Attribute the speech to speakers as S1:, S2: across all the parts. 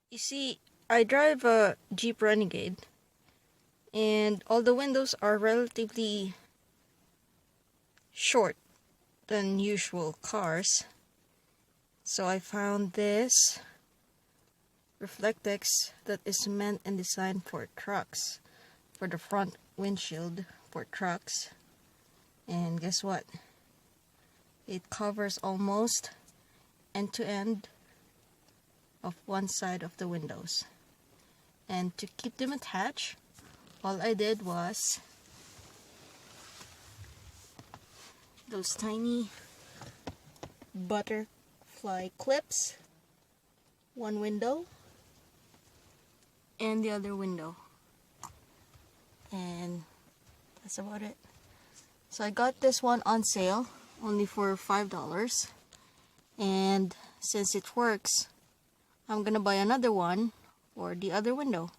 S1: You see, I drive a Jeep Renegade, and all the windows are relatively short than usual cars. So I found this Reflectex that is meant and designed for trucks, for the front windshield for trucks. And guess what? It covers almost end to end of one side of the windows. And to keep them attached, all I did was those tiny butterfly clips, one window and the other window, and that's about it. So I got this one on sale only for $5, and since it works, I'm gonna buy another one for the other window.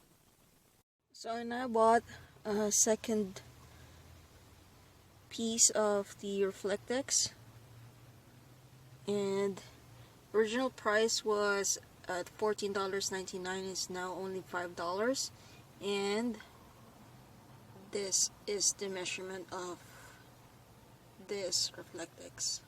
S1: So I now bought a second piece of the Reflectex, and original price was at $14.99. It's now only $5, and this is the measurement of this Reflectex.